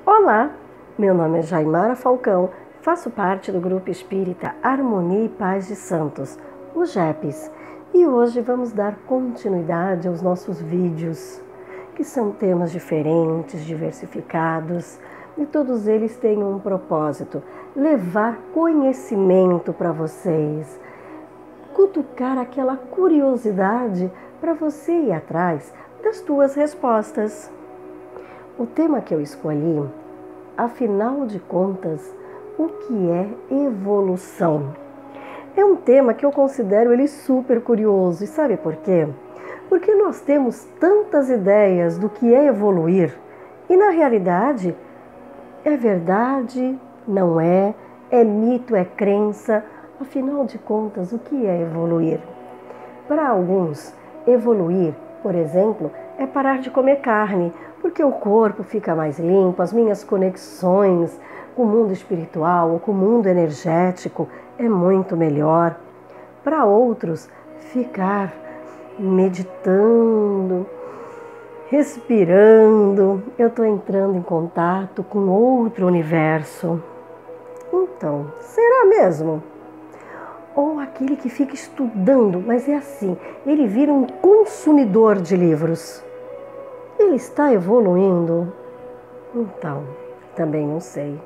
Olá, meu nome é Jaimara Falcão, faço parte do Grupo Espírita Harmonia e Paz de Santos, o GEPS, e hoje vamos dar continuidade aos nossos vídeos, que são temas diferentes, diversificados, e todos eles têm um propósito: levar conhecimento para vocês, cutucar aquela curiosidade para você ir atrás das tuas respostas. O tema que eu escolhi, afinal de contas, o que é evolução? É um tema que eu considero ele super curioso. E sabe por quê? Porque nós temos tantas ideias do que é evoluir e na realidade é verdade, não é, é mito, é crença. Afinal de contas, o que é evoluir? Para alguns, evoluir, por exemplo, é parar de comer carne, porque o corpo fica mais limpo, as minhas conexões com o mundo espiritual ou com o mundo energético é muito melhor. Para outros, ficar meditando, respirando, eu estou entrando em contato com outro universo. Então, será mesmo? Ou aquele que fica estudando, mas é assim, ele vira um consumidor de livros. Ele está evoluindo? Então, também não sei.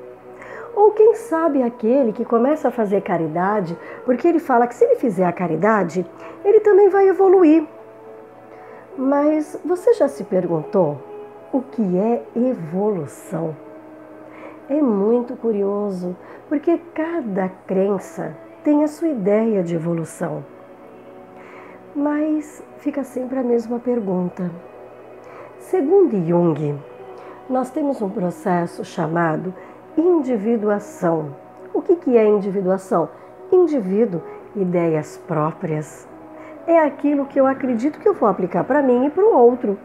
Ou quem sabe aquele que começa a fazer caridade, porque ele fala que se ele fizer a caridade, ele também vai evoluir. Mas você já se perguntou o que é evolução? É muito curioso, porque cada crença tem a sua ideia de evolução. Mas fica sempre a mesma pergunta. Segundo Jung, nós temos um processo chamado individuação. O que é individuação? Indivíduo, ideias próprias. É aquilo que eu acredito que eu vou aplicar para mim e para o outro.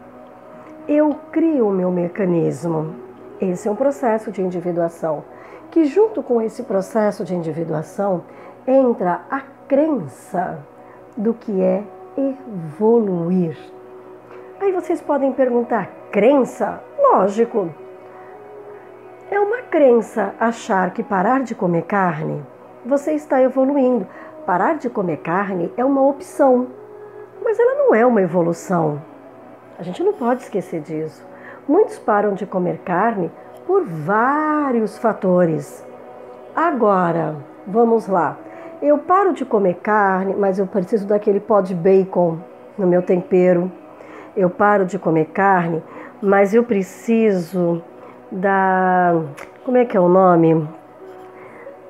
Eu crio o meu mecanismo. Esse é um processo de individuação, que junto com esse processo de individuação entra a crença do que é evoluir. Aí vocês podem perguntar, crença? Lógico. É uma crença achar que parar de comer carne, você está evoluindo. Parar de comer carne é uma opção, mas ela não é uma evolução. A gente não pode esquecer disso. Muitos param de comer carne por vários fatores. Agora, vamos lá. Eu paro de comer carne, mas eu preciso daquele pó de bacon no meu tempero. Eu paro de comer carne, mas eu preciso como é que é o nome?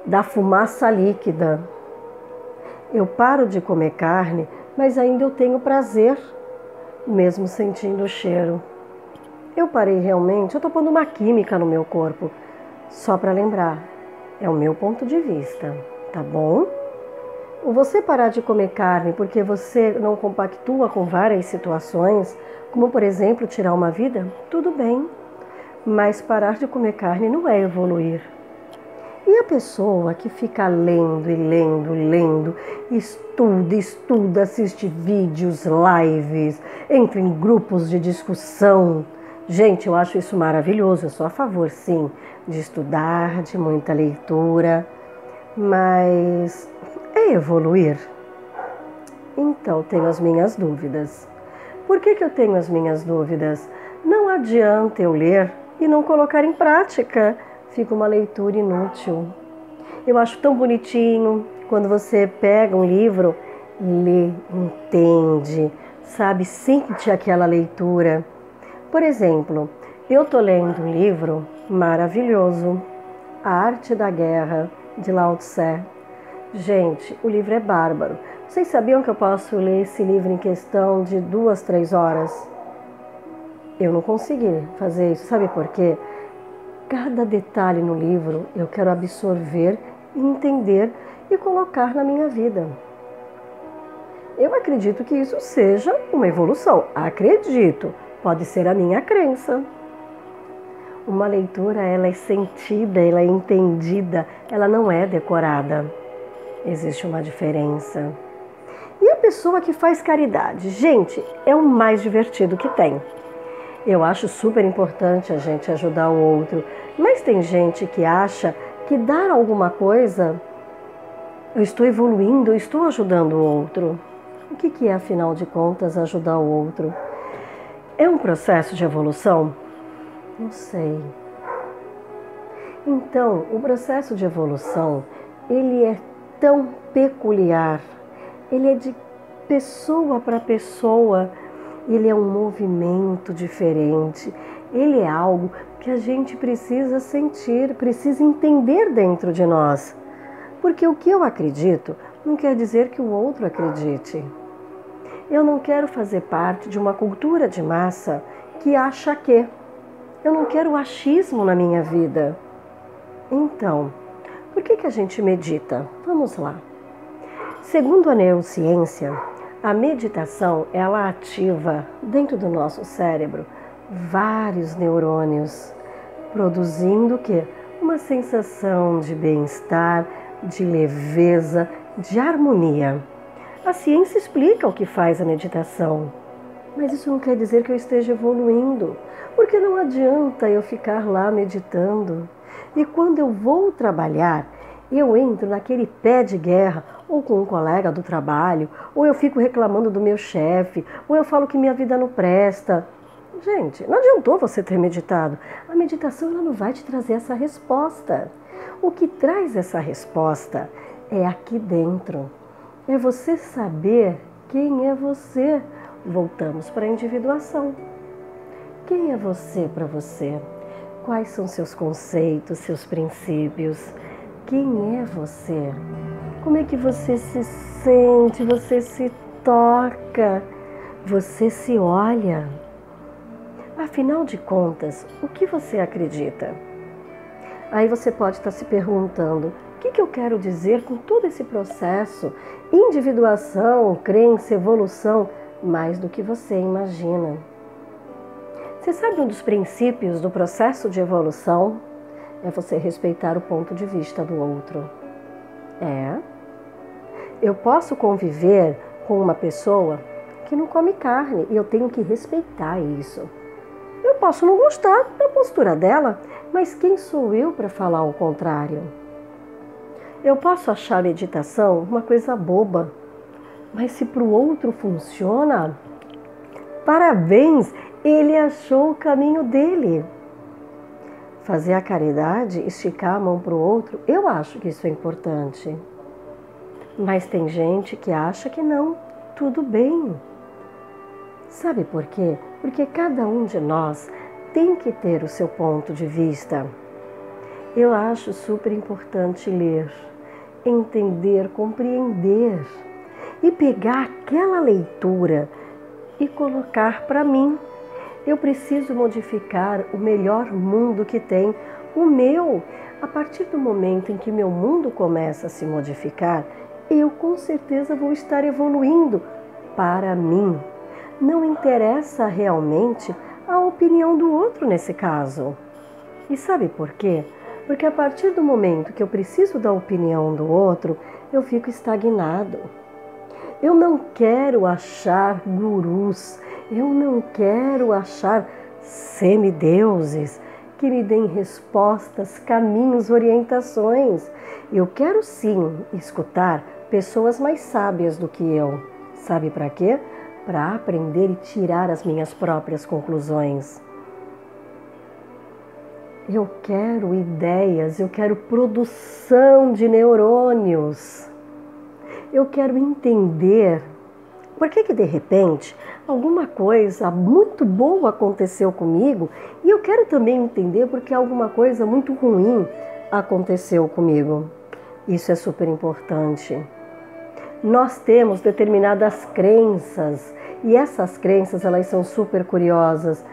Da fumaça líquida. Eu paro de comer carne, mas ainda eu tenho prazer, mesmo sentindo o cheiro. Eu parei realmente, eu estou pondo uma química no meu corpo, só para lembrar, é o meu ponto de vista, tá bom? Ou você parar de comer carne porque você não compactua com várias situações, como por exemplo tirar uma vida, tudo bem. Mas parar de comer carne não é evoluir. E a pessoa que fica lendo e lendo, estuda, assiste vídeos, lives, entra em grupos de discussão. Gente, eu acho isso maravilhoso, eu sou a favor, sim, de estudar, de muita leitura, mas é evoluir? Então, tenho as minhas dúvidas. Por que eu tenho as minhas dúvidas? Não adianta eu ler e não colocar em prática. Fica uma leitura inútil. Eu acho tão bonitinho quando você pega um livro, lê, entende, sabe, sente aquela leitura. Por exemplo, eu estou lendo um livro maravilhoso, A Arte da Guerra, de Lao Tse. Gente, o livro é bárbaro. Vocês sabiam que eu posso ler esse livro em questão de 2, 3 horas? Eu não consegui fazer isso. Sabe por quê? Cada detalhe no livro eu quero absorver, entender e colocar na minha vida. Eu acredito que isso seja uma evolução. Acredito. Pode ser a minha crença. Uma leitura, ela é sentida, ela é entendida, ela não é decorada. Existe uma diferença. E a pessoa que faz caridade? Gente, é o mais divertido que tem. Eu acho super importante a gente ajudar o outro, mas tem gente que acha que dar alguma coisa, eu estou evoluindo, eu estou ajudando o outro. O que é, afinal de contas, ajudar o outro? É um processo de evolução? Não sei. Então, o processo de evolução, ele é tão peculiar, ele é de pessoa para pessoa, ele é um movimento diferente, ele é algo que a gente precisa sentir, precisa entender dentro de nós. Porque o que eu acredito não quer dizer que o outro acredite. Eu não quero fazer parte de uma cultura de massa que acha que. Eu não quero achismo na minha vida. Então, por que a gente medita? Vamos lá. Segundo a neurociência, a meditação, ela ativa dentro do nosso cérebro vários neurônios, produzindo o quê? Uma sensação de bem-estar, de leveza, de harmonia. A ciência explica o que faz a meditação, mas isso não quer dizer que eu esteja evoluindo, porque não adianta eu ficar lá meditando. E quando eu vou trabalhar, eu entro naquele pé de guerra, ou com um colega do trabalho, ou eu fico reclamando do meu chefe, ou eu falo que minha vida não presta. Gente, não adiantou você ter meditado. A meditação ela não vai te trazer essa resposta. O que traz essa resposta é aqui dentro. É você saber quem é você. Voltamos para a individuação. Quem é você para você? Quais são seus conceitos, seus princípios? Quem é você? Como é que você se sente? Você se toca? Você se olha? Afinal de contas, o que você acredita? Aí você pode estar se perguntando, o que eu quero dizer com todo esse processo? Individuação, crença, evolução, mais do que você imagina. Você sabe um dos princípios do processo de evolução? É você respeitar o ponto de vista do outro. Eu posso conviver com uma pessoa que não come carne e eu tenho que respeitar isso. Eu posso não gostar da postura dela, mas quem sou eu para falar o contrário? Eu posso achar a meditação uma coisa boba, mas se para o outro funciona, parabéns, ele achou o caminho dele. Fazer a caridade, esticar a mão para o outro, eu acho que isso é importante. Mas tem gente que acha que não, tudo bem. Sabe por quê? Porque cada um de nós tem que ter o seu ponto de vista. Eu acho super importante ler, entender, compreender e pegar aquela leitura e colocar para mim. Eu preciso modificar o melhor mundo que tem, o meu. A partir do momento em que meu mundo começa a se modificar, eu com certeza vou estar evoluindo para mim. Não interessa realmente a opinião do outro nesse caso. E sabe por quê? Porque a partir do momento que eu preciso da opinião do outro, eu fico estagnado. Eu não quero achar gurus, eu não quero achar semideuses que me deem respostas, caminhos, orientações. Eu quero sim escutar pessoas mais sábias do que eu. Sabe para quê? Para aprender e tirar as minhas próprias conclusões. Eu quero ideias, eu quero produção de neurônios. Eu quero entender por que de repente alguma coisa muito boa aconteceu comigo e eu quero também entender porque alguma coisa muito ruim aconteceu comigo. Isso é super importante. Nós temos determinadas crenças e essas crenças elas são super curiosas.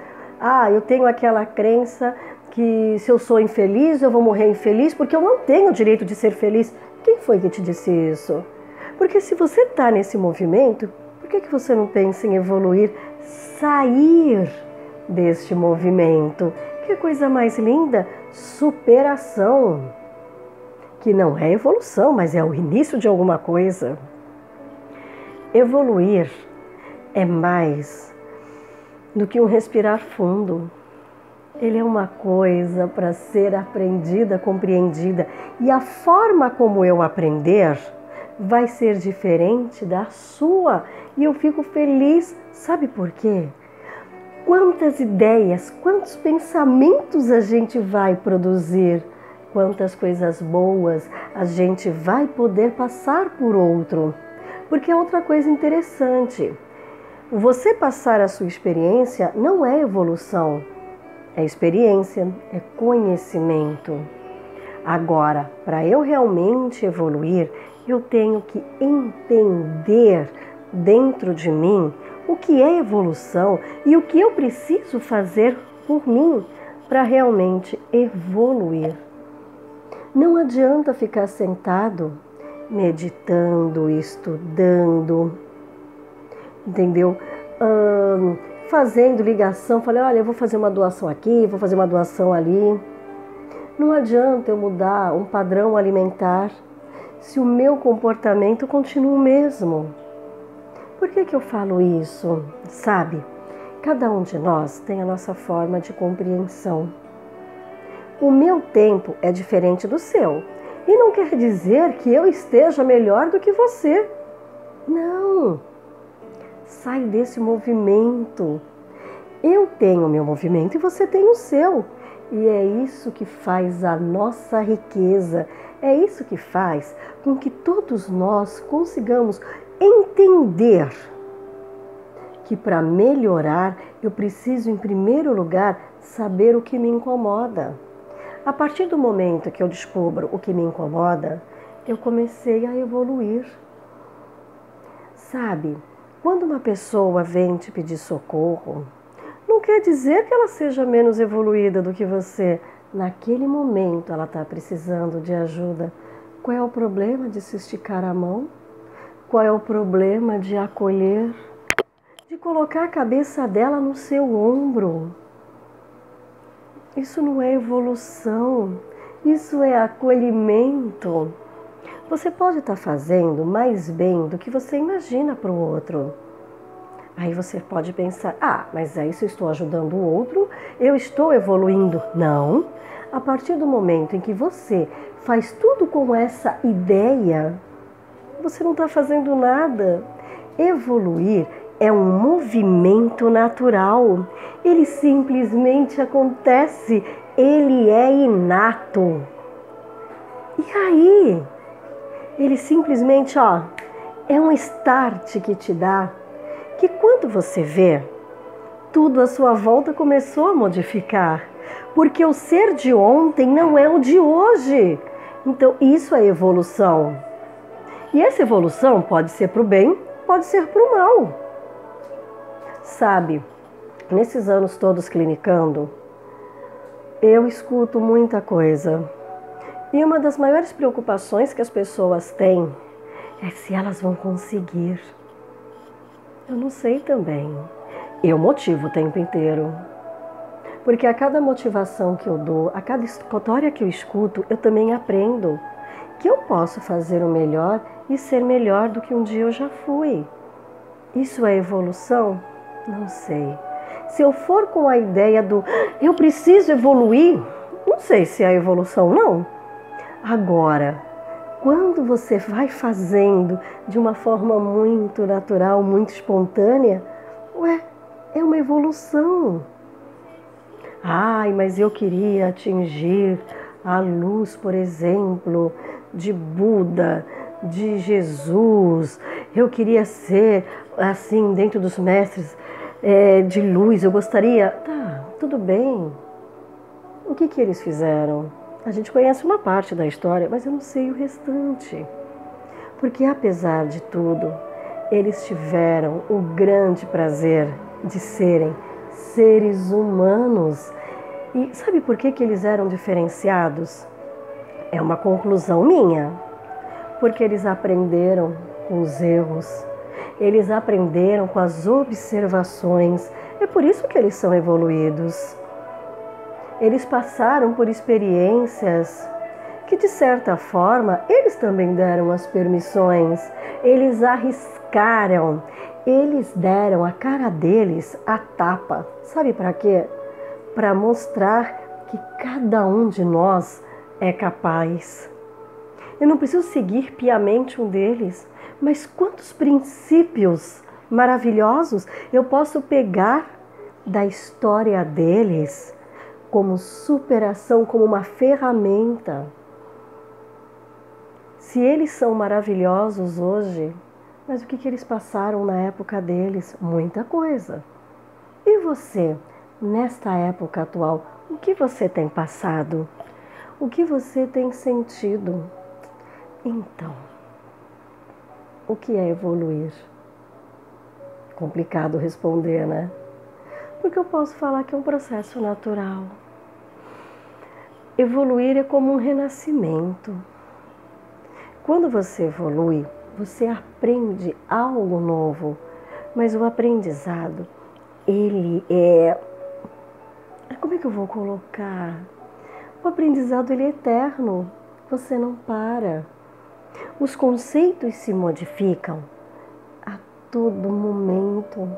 Eu tenho aquela crença que se eu sou infeliz eu vou morrer infeliz porque eu não tenho o direito de ser feliz. Quem foi que te disse isso? Porque se você está nesse movimento, por que você não pensa em evoluir, sair deste movimento? Que coisa mais linda! Superação. Que não é evolução, mas é o início de alguma coisa. Evoluir é mais do que um respirar fundo. Ele é uma coisa para ser aprendida, compreendida. E a forma como eu aprender vai ser diferente da sua. E eu fico feliz. Sabe por quê? Quantas ideias, quantos pensamentos a gente vai produzir, quantas coisas boas a gente vai poder passar por outro. Porque é outra coisa interessante. Você passar a sua experiência não é evolução, é experiência, é conhecimento. Agora, para eu realmente evoluir, eu tenho que entender dentro de mim o que é evolução e o que eu preciso fazer por mim para realmente evoluir. Não adianta ficar sentado, meditando, estudando, entendeu? Fazendo ligação, falei, olha, eu vou fazer uma doação aqui, vou fazer uma doação ali. Não adianta eu mudar um padrão alimentar se o meu comportamento continua o mesmo. Por que eu falo isso? Sabe? Cada um de nós tem a nossa forma de compreensão. O meu tempo é diferente do seu. E não quer dizer que eu esteja melhor do que você. Não. Sai desse movimento. Eu tenho o meu movimento e você tem o seu. E é isso que faz a nossa riqueza. É isso que faz com que todos nós consigamos entender que para melhorar eu preciso, em primeiro lugar, saber o que me incomoda. A partir do momento que eu descubro o que me incomoda, eu comecei a evoluir. Sabe, quando uma pessoa vem te pedir socorro, não quer dizer que ela seja menos evoluída do que você. Naquele momento ela está precisando de ajuda. Qual é o problema de se esticar a mão? Qual é o problema de acolher? De colocar a cabeça dela no seu ombro? Isso não é evolução, isso é acolhimento. Você pode estar fazendo mais bem do que você imagina para o outro. Aí você pode pensar, mas aí se eu estou ajudando o outro, eu estou evoluindo. Não. A partir do momento em que você faz tudo com essa ideia, você não está fazendo nada. Evoluir é um movimento natural. Ele simplesmente acontece. Ele é inato. E aí, ele simplesmente, é um start que te dá, que quando você vê, tudo à sua volta começou a modificar. Porque o ser de ontem não é o de hoje. Então, isso é evolução. E essa evolução pode ser para o bem, pode ser para o mal. Sabe, nesses anos todos clinicando, eu escuto muita coisa. E uma das maiores preocupações que as pessoas têm é se elas vão conseguir. Eu não sei também. Eu motivo o tempo inteiro. Porque a cada motivação que eu dou, a cada história que eu escuto, eu também aprendo que eu posso fazer o melhor e ser melhor do que um dia eu já fui. Isso é evolução? Não sei. Se eu for com a ideia do eu preciso evoluir, não sei se é evolução, não. Agora, quando você vai fazendo de uma forma muito natural, muito espontânea, é uma evolução. Mas eu queria atingir a luz, por exemplo, de Buda, de Jesus. Eu queria ser, assim, dentro dos mestres de luz. Eu gostaria... Tá, tudo bem. O que eles fizeram? A gente conhece uma parte da história, mas eu não sei o restante. Porque, apesar de tudo, eles tiveram o grande prazer de serem seres humanos. E sabe por que eles eram diferenciados? É uma conclusão minha. Porque eles aprenderam com os erros, eles aprenderam com as observações. É por isso que eles são evoluídos. Eles passaram por experiências que de certa forma eles também deram as permissões, eles arriscaram, eles deram a cara deles a tapa. Sabe para quê? Para mostrar que cada um de nós é capaz. Eu não preciso seguir piamente um deles, mas quantos princípios maravilhosos eu posso pegar da história deles como superação, como uma ferramenta. Se eles são maravilhosos hoje, mas o que eles passaram na época deles? Muita coisa. E você, nesta época atual, o que você tem passado? O que você tem sentido? Então, o que é evoluir? Complicado responder, né? Porque eu posso falar que é um processo natural. Evoluir é como um renascimento. Quando você evolui, você aprende algo novo, mas o aprendizado, ele é... Como é que eu vou colocar? O aprendizado, ele é eterno, você não para. Os conceitos se modificam a todo momento.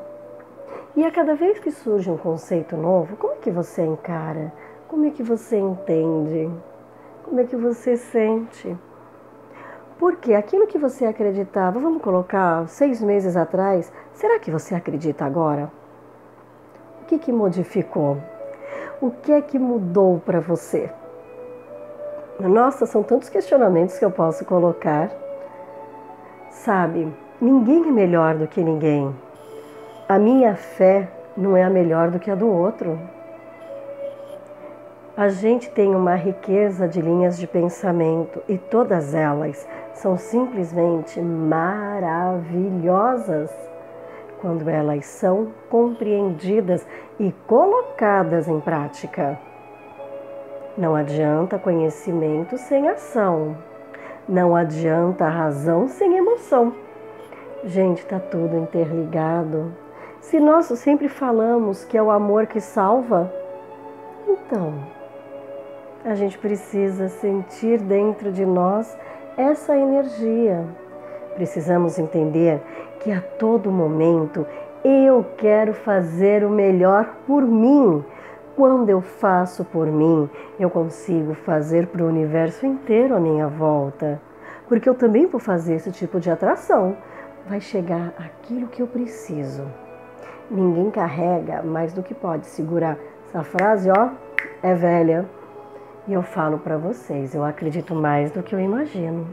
E a cada vez que surge um conceito novo, como é que você encara? Como é que você entende? Como é que você sente? Porque aquilo que você acreditava, vamos colocar 6 meses atrás, será que você acredita agora? O que modificou? O que é que mudou para você? Nossa, são tantos questionamentos que eu posso colocar. Sabe, ninguém é melhor do que ninguém. A minha fé não é a melhor do que a do outro. A gente tem uma riqueza de linhas de pensamento e todas elas são simplesmente maravilhosas quando elas são compreendidas e colocadas em prática. Não adianta conhecimento sem ação. Não adianta razão sem emoção. Gente, está tudo interligado. Se nós sempre falamos que é o amor que salva, então a gente precisa sentir dentro de nós essa energia. Precisamos entender que a todo momento eu quero fazer o melhor por mim. Quando eu faço por mim, eu consigo fazer para o universo inteiro à minha volta. Porque eu também vou fazer esse tipo de atração. Vai chegar aquilo que eu preciso. Ninguém carrega mais do que pode segurar. Essa frase, ó, é velha. E eu falo para vocês, eu acredito mais do que eu imagino.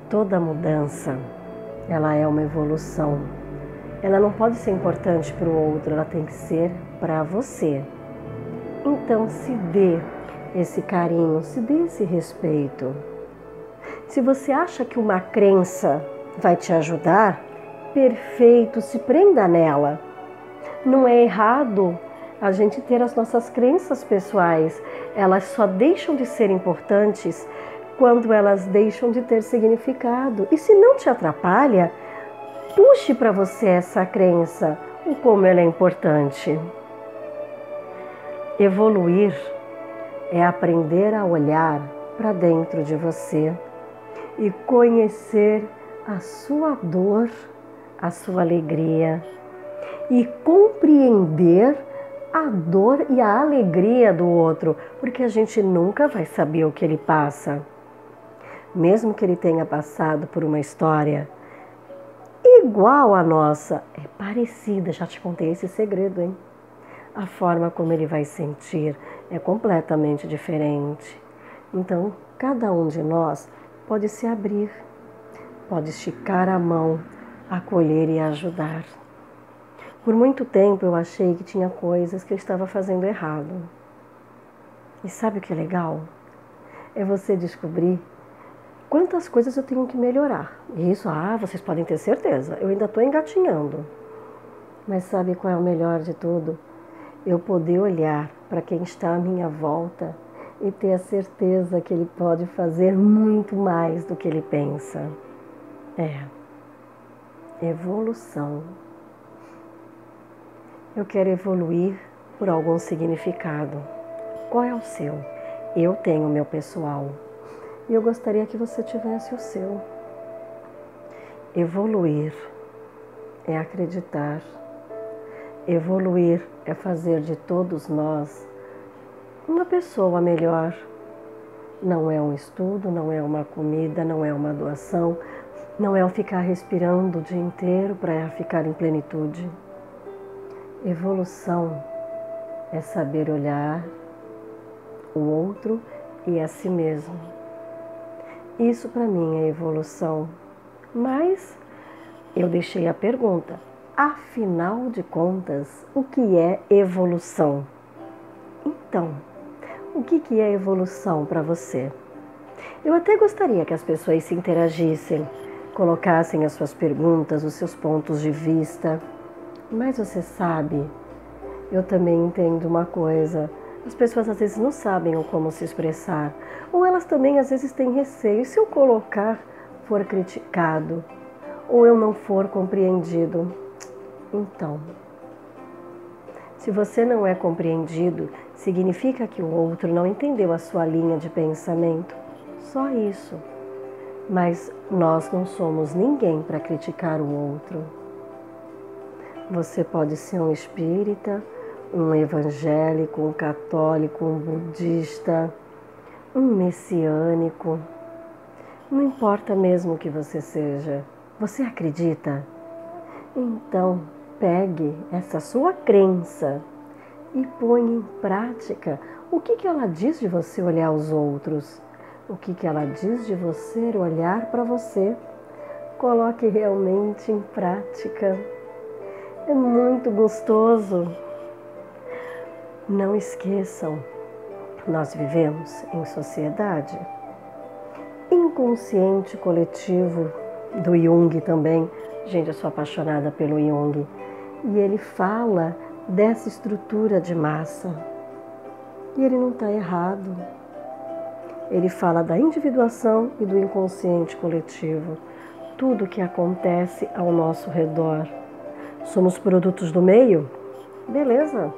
Toda mudança, ela é uma evolução. Ela não pode ser importante para o outro, ela tem que ser para você. Então se dê esse carinho, se dê esse respeito. Se você acha que uma crença vai te ajudar, perfeito, se prenda nela. Não é errado a gente ter as nossas crenças pessoais. Elas só deixam de ser importantes quando elas deixam de ter significado. E se não te atrapalha, puxe para você essa crença, o como ela é importante. Evoluir é aprender a olhar para dentro de você e conhecer a sua dor, a sua alegria e compreender a dor e a alegria do outro, porque a gente nunca vai saber o que ele passa. Mesmo que ele tenha passado por uma história igual à nossa, é parecida, já te contei esse segredo, hein? A forma como ele vai sentir é completamente diferente. Então, cada um de nós pode se abrir, pode esticar a mão, acolher e ajudar. Por muito tempo eu achei que tinha coisas que eu estava fazendo errado. E sabe o que é legal? É você descobrir quantas coisas eu tenho que melhorar. E isso, vocês podem ter certeza, eu ainda estou engatinhando. Mas sabe qual é o melhor de tudo? Eu poder olhar para quem está à minha volta e ter a certeza que ele pode fazer muito mais do que ele pensa. Evolução. Eu quero evoluir por algum significado. Qual é o seu? Eu tenho o meu pessoal e eu gostaria que você tivesse o seu. Evoluir é acreditar. Evoluir é fazer de todos nós uma pessoa melhor. Não é um estudo, não é uma comida, não é uma doação, não é o ficar respirando o dia inteiro para ficar em plenitude. Evolução é saber olhar o outro e a si mesmo. Isso para mim é evolução. Mas eu deixei a pergunta: afinal de contas, o que é evolução? Então, o que é evolução para você? Eu até gostaria que as pessoas se interagissem, colocassem as suas perguntas, os seus pontos de vista. Mas você sabe, eu também entendo uma coisa: as pessoas às vezes não sabem como se expressar, ou elas também às vezes têm receio. E se eu colocar, for criticado, ou eu não for compreendido? Então, se você não é compreendido, significa que o outro não entendeu a sua linha de pensamento. Só isso. Mas nós não somos ninguém para criticar o outro. Você pode ser um espírita, um evangélico, um católico, um budista, um messiânico. Não importa mesmo o que você seja. Você acredita? Então, pegue essa sua crença e põe em prática. O que ela diz de você olhar os outros? O que ela diz de você olhar para você? Coloque realmente em prática. É muito gostoso. Não esqueçam, nós vivemos em sociedade. Inconsciente coletivo do Jung também. Gente, eu sou apaixonada pelo Jung. E ele fala dessa estrutura de massa. E ele não está errado. Ele fala da individuação e do inconsciente coletivo. Tudo que acontece ao nosso redor. Somos produtos do meio? Beleza.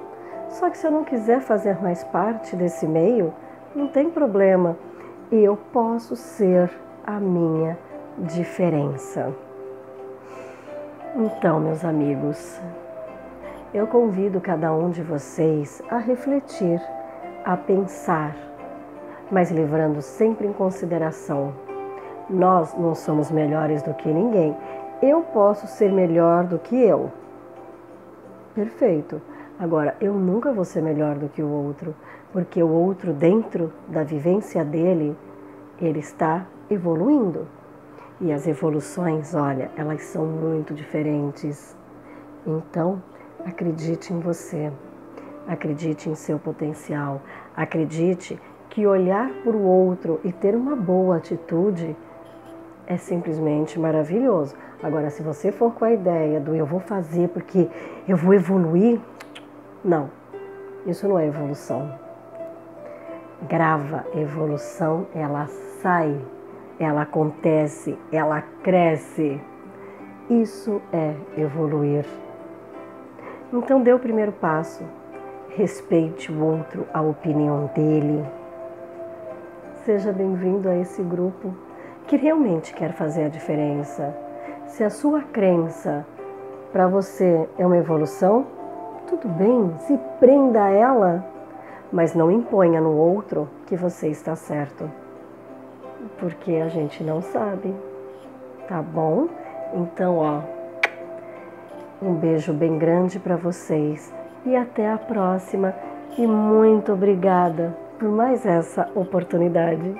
Só que se eu não quiser fazer mais parte desse meio, não tem problema. Eu posso ser a minha diferença. Então, meus amigos, eu convido cada um de vocês a refletir, a pensar, mas levando sempre em consideração: nós não somos melhores do que ninguém. Eu posso ser melhor do que eu. Perfeito. Agora, eu nunca vou ser melhor do que o outro, porque o outro, dentro da vivência dele, ele está evoluindo. E as evoluções, olha, elas são muito diferentes. Então, acredite em você, acredite em seu potencial, acredite que olhar para o outro e ter uma boa atitude é simplesmente maravilhoso. Agora, se você for com a ideia do eu vou fazer porque eu vou evoluir, não, isso não é evolução. Grava, evolução, ela sai, ela acontece, ela cresce. Isso é evoluir. Então dê o primeiro passo, respeite o outro, a opinião dele. Seja bem-vindo a esse grupo que realmente quer fazer a diferença. Se a sua crença para você é uma evolução, tudo bem, se prenda a ela, mas não imponha no outro que você está certo, porque a gente não sabe, tá bom? Então, ó, um beijo bem grande para vocês e até a próxima, e muito obrigada por mais essa oportunidade.